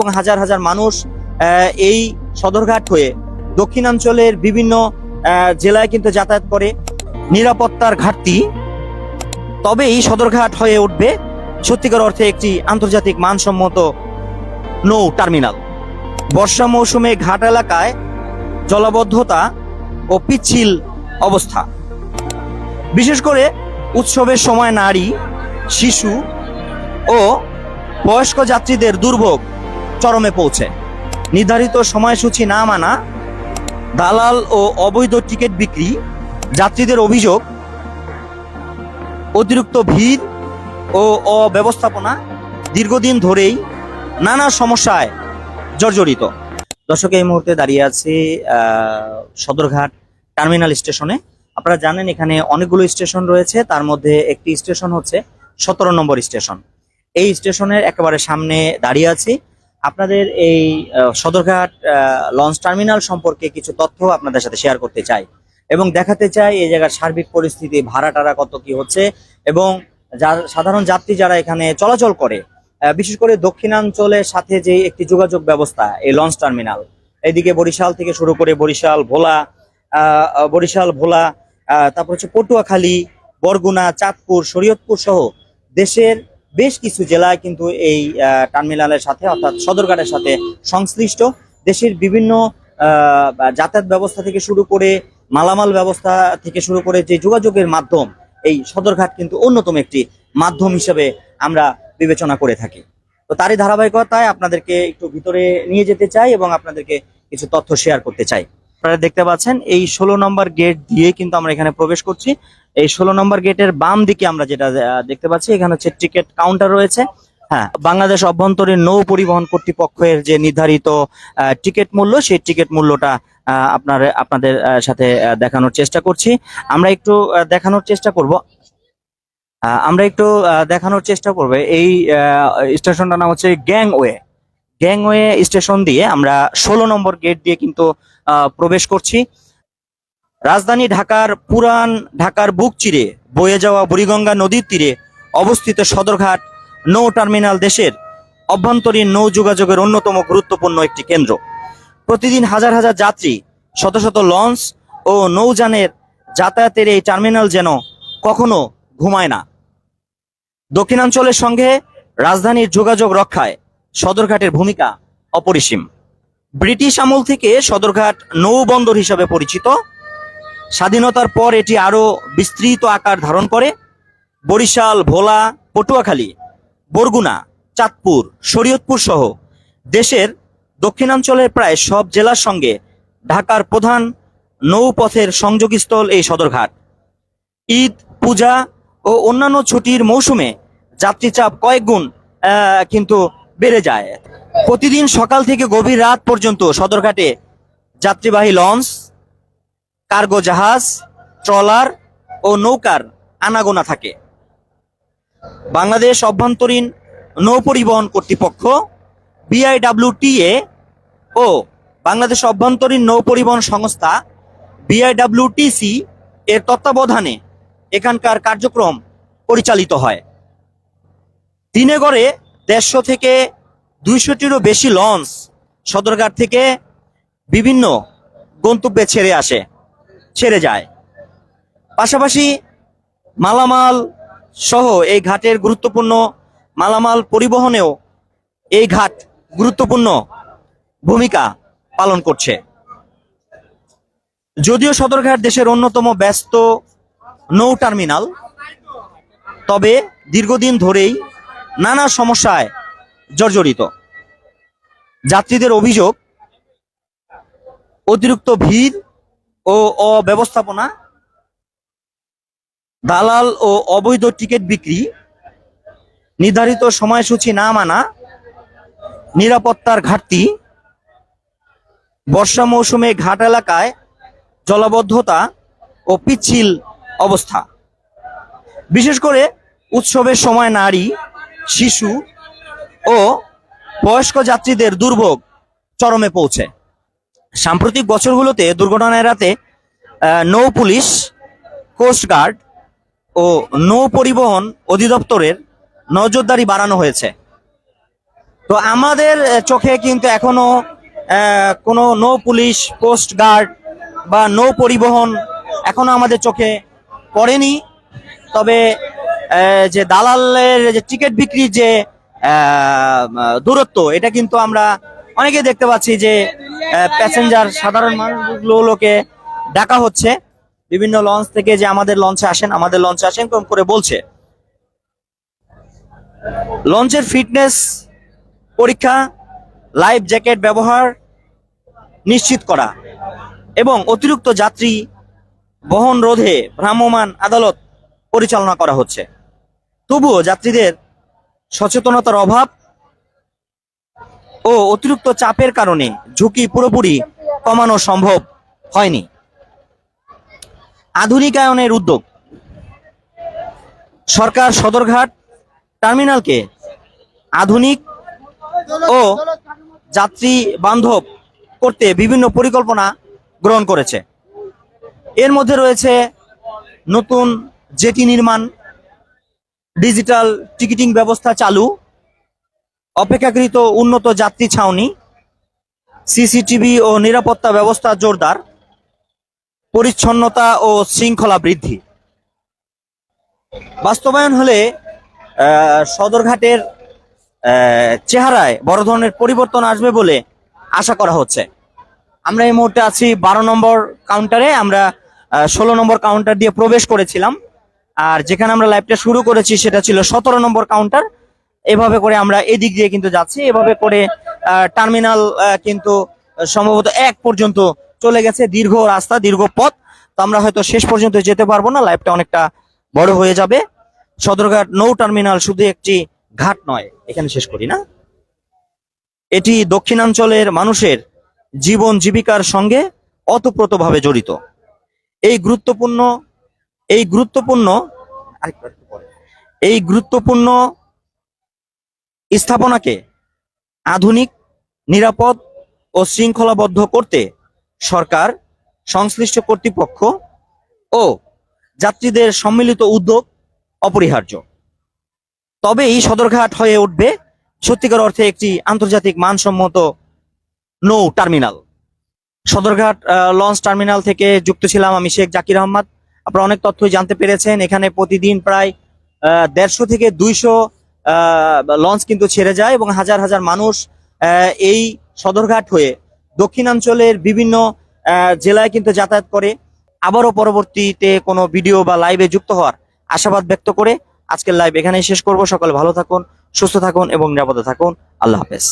এবং হাজার হাজার মানুষ এই সদরঘাট হয়ে দক্ষিণাঞ্চলের বিভিন্ন জেলায় কিন্তু যাতায়াত করে। নিরাপত্তার ঘাটতি, তবে এই সদরঘাট হয়ে উঠবে সত্যিকার অর্থে একটি আন্তর্জাতিক মানসম্মত নৌ টার্মিনাল। বর্ষা মৌসুমে ঘাট এলাকায় জলাবদ্ধতা ও পিচ্ছিল অবস্থা, বিশেষ করে উৎসবের সময় নারী, শিশু ও বয়স্ক যাত্রীদের দুর্ভোগ চরমে পৌঁছে। নির্ধারিত সময়সূচি না মানা, দালাল ও অবৈধ টিকিট বিক্রি, যাত্রীদের অভিযোগ, অতিরিক্ত ভিড় ও অব্যবস্থাপনা দীর্ঘদিন ধরেই নানা সমস্যায় জর্জরিত। দর্শক, এই মুহূর্তে দাঁড়িয়ে আছি সদরঘাট টার্মিনাল স্টেশনে। আপনারা জানেন এখানে অনেকগুলো স্টেশন রয়েছে, তার মধ্যে একটি স্টেশন হচ্ছে 17 নম্বর স্টেশন। এই স্টেশনের একেবারে সামনে দাঁড়িয়ে আছি। আপনাদের এই সদরঘাট লঞ্চ টার্মিনাল সম্পর্কে কিছু তথ্য আপনাদের সাথে শেয়ার করতে চাই এবং দেখাতে চাই এই জায়গার সার্বিক পরিস্থিতি, ভাড়া টাড়া কত কি হচ্ছে এবং সাধারণ যাত্রী যারা এখানে চলাচল করে, বিশেষ করে দক্ষিণাঞ্চলের সাথে যে একটি যোগাযোগ ব্যবস্থা এই লঞ্চ টার্মিনাল, এদিকে বরিশাল থেকে শুরু করে বরিশাল ভোলা, তারপর হচ্ছে পটুয়াখালী, বরগুনা, চাঁদপুর, শরীয়তপুর সহ দেশের বেশ কিছু জেলায় কিন্তু এই টার্মিনালের সাথে অর্থাৎ সদরঘাটের সাথে সংশ্লিষ্ট। দেশের বিভিন্ন যাতায়াত ব্যবস্থা থেকে শুরু করে মালামাল ব্যবস্থা থেকে শুরু করে যে যোগাযোগের মাধ্যম, এই সদরঘাট কিন্তু অন্যতম একটি মাধ্যম হিসেবে আমরা বিবেচনা করে থাকি। তো তারই ধারাবাহিকতায় আপনাদেরকে একটু ভিতরে নিয়ে যেতে চাই এবং আপনাদেরকে কিছু তথ্য শেয়ার করতে চাই। আপনারা দেখতে পাচ্ছেন এই 16 নম্বর গেট দিয়ে কিন্তু আমরা এখানে প্রবেশ করছি। এই 16 নম্বর গেটের বাম দিকে আমরা যেটা দেখতে পাচ্ছি, এখানে হচ্ছে টিকিট কাউন্টার রয়েছে। হ্যাঁ, বাংলাদেশ অভ্যন্তরীণ নৌ পরিবহন কর্তৃপক্ষের যে নির্ধারিত টিকিট মূল্য, সেই টিকিট মূল্যটা আপনাদের সাথে দেখানোর চেষ্টা করছি। আমরা একটু দেখানোর চেষ্টা করব। এই স্টেশনটার নাম হচ্ছে গ্যাংওয়ে স্টেশন দিয়ে আমরা 16 নম্বর গেট দিয়ে কিন্তু প্রবেশ করছি। রাজধানী পুরান ঢাকার বুক চিরে বয়ে যাওয়া বুড়িগঙ্গা নদীর তীরে অবস্থিত সদরঘাট নৌ টার্মিনাল দেশের অভ্যন্তরীণ নৌ যোগাযোগের অন্যতম গুরুত্বপূর্ণ একটি কেন্দ্র। প্রতিদিন হাজার হাজার যাত্রী, শত শত লঞ্চ ও নৌযানের যাতায়াতের এই টার্মিনাল যেন কখনো ঘুমায় না। দক্ষিণাঞ্চলের সঙ্গে রাজধানীর যোগাযোগ রক্ষায় সদরঘাটের ভূমিকা অপরিসীম। ব্রিটিশ আমল থেকে সদরঘাট নৌবন্দর হিসাবে পরিচিত। স্বাধীনতার পর এটি আরো বিস্তৃত আকার ধারণ করে। বরিশাল, ভোলা, পটুয়াখালী, বরগুনা, চাঁদপুর, শরীয়তপুর সহ দেশের দক্ষিণাঞ্চলের প্রায় সব জেলার সঙ্গে ঢাকার প্রধান নৌপথের সংযোগস্থল এই সদরঘাট। ঈদ, পূজা ও অন্যান্য ছুটির মৌসুমে যাত্রী চাপ কয়েক গুণ কিন্তু বেড়ে যায়। প্রতিদিন সকাল থেকে গভীর রাত পর্যন্ত সদরঘাটে যাত্রীবাহী লঞ্চ, কার্গো জাহাজ, ট্রলার ও নৌকার আনাগোনা থাকে। বাংলাদেশ অভ্যন্তরীণ নৌ পরিবহন কর্তৃপক্ষ BIWTA ও বাংলাদেশ অভ্যন্তরীণ নৌ পরিবহন সংস্থা BIWTC এর তত্ত্বাবধানে এখানকার কার্যক্রম পরিচালিত হয়। দিনে গড়ে 150 থেকে 200টিরও বেশি লঞ্চ সদরঘাট থেকে বিভিন্ন গন্তব্যে ছেড়ে যায়। পাশাপাশি মালামাল সহ এই ঘাটের গুরুত্বপূর্ণ মালামাল পরিবহনেও এই ঘাট গুরুত্বপূর্ণ ভূমিকা পালন করছে। যদিও সদরঘাট দেশের অন্যতম ব্যস্ত নৌ টার্মিনাল, তবে দীর্ঘদিন ধরেই নানা সমস্যায় জর্জরিত। যাত্রীদের অভিযোগ, অতিরিক্ত ভিড় ও অব্যবস্থাপনা, দালাল ও অবৈধ টিকিট বিক্রি, নির্ধারিত সময়সূচি না মানা, নিরাপত্তার ঘাটতি, বর্ষা মৌসুমে ঘাট এলাকায় জলাবদ্ধতা ও পিচ্ছিল অবস্থা, বিশেষ করে উৎসবের সময় নারী, শিশু ও বয়স্ক যাত্রীদের দুর্ভোগ চরমে পৌঁছে। সাম্প্রতিক বছরগুলোতে দুর্ঘটনা এড়াতে নৌ পুলিশ, কোস্টগার্ড ও নৌ পরিবহন অধিদপ্তরের নজরদারি বাড়ানো হয়েছে। তো আমাদের চোখে কিন্তু এখনো কোনো নো পুলিশ কোস্ট গার্ড বা নো পরিবহন এখনো আমাদের চোখে পড়েনি। তবে যে দালালের যে টিকিট বিক্রির যে দূরত্ব, এটা কিন্তু আমরা অনেকে দেখতে পাচ্ছি যে প্যাসেঞ্জার সাধারণ মানুষগুলোকে ডাকা হচ্ছে বিভিন্ন লঞ্চ থেকে, যে আমাদের লঞ্চে আসেন, আমাদের লঞ্চে আসেন করে বলছে। লঞ্চের ফিটনেস পরীক্ষা, লাইফ জ্যাকেট ব্যবহার নিশ্চিত করা এবং অতিরিক্ত যাত্রী বহন রোধে ভ্রাম্যমাণ আদালত পরিচালনা করা হচ্ছে। তবুও যাত্রীদের সচেতনতার অভাব ও অতিরিক্ত চাপের কারণে ঝুঁকি পুরোপুরি কমানো সম্ভব হয়নি। আধুনিকায়নের উদ্যোগ, সরকার সদরঘাট টার্মিনালকে আধুনিক ও যাত্রী বান্ধব করতে বিভিন্ন পরিকল্পনা গ্রহণ করেছে। এর মধ্যে রয়েছে নতুন জেটি নির্মাণ, ডিজিটাল টিকিটিং ব্যবস্থা চালু, অপেক্ষাকৃত উন্নত যাত্রী ছাউনি, সিসিটিভি ও নিরাপত্তা ব্যবস্থা জোরদার, পরিচ্ছন্নতা ও শৃঙ্খলা বৃদ্ধি। বাস্তবায়ন হলে সদরঘাটের চেহারায় বড় ধরনের পরিবর্তন আসবে বলে আশা করা হচ্ছে। আমরা এই মুহূর্তে আছি 12 নম্বর কাউন্টারে। আমরা 16 নম্বর কাউন্টার দিয়ে প্রবেশ করেছিলাম, আর যেখানে আমরা লাইভটা শুরু করেছি সেটা ছিল 17 নম্বর কাউন্টার। এভাবে করে আমরা এদিক দিয়ে কিন্তু যাচ্ছি, এভাবে করে টার্মিনাল কিন্তু সম্ভবত 1 পর্যন্ত চলে গেছে। দীর্ঘ রাস্তা, দীর্ঘ পথ, তো আমরা হয়তো শেষ পর্যন্ত যেতে পারবো না, লাইভটা অনেকটা বড় হয়ে যাবে। সদরঘাট নৌ টার্মিনাল শুধু একটি ঘাট নয়, এখানে শেষ করি না, এটি দক্ষিণাঞ্চলের মানুষের জীবন জীবিকার সঙ্গে ওতপ্রোতভাবে জড়িত। এই গুরুত্বপূর্ণ এই গুরুত্বপূর্ণ স্থাপনাকে আধুনিক, নিরাপদ ও শৃঙ্খলাবদ্ধ করতে সরকার, সংশ্লিষ্ট কর্তৃপক্ষ ও যাত্রীদের সম্মিলিত উদ্যোগ অপরিহার্য। তবেই সদরঘাট হয়ে উঠবে সত্যিকার অর্থে একটি আন্তর্জাতিক মানসম্মত নৌ টার্মিনাল। সদরঘাট লঞ্চ টার্মিনাল থেকে যুক্ত ছিলাম আমি, শেখ জাকির আহমদ। আপনারা অনেক তথ্যই জানতে পেরেছেন। এখানে প্রতিদিন প্রায় 150 থেকে 200 লঞ্চ কিন্তু ছেড়ে যায় এবং হাজার হাজার মানুষ এই সদরঘাট হয়ে দক্ষিণাঞ্চলের বিভিন্ন জেলায় কিন্তু যাতায়াত করে। আবারও পরবর্তীতে কোনো ভিডিও বা লাইভে যুক্ত হওয়ার আশাবাদ ব্যক্ত করে আজকের লাইভ এখানেই শেষ করব। সকলে ভালো থাকুন, সুস্থ থাকুন এবং নিরাপদে থাকুন। আল্লাহ হাফেজ।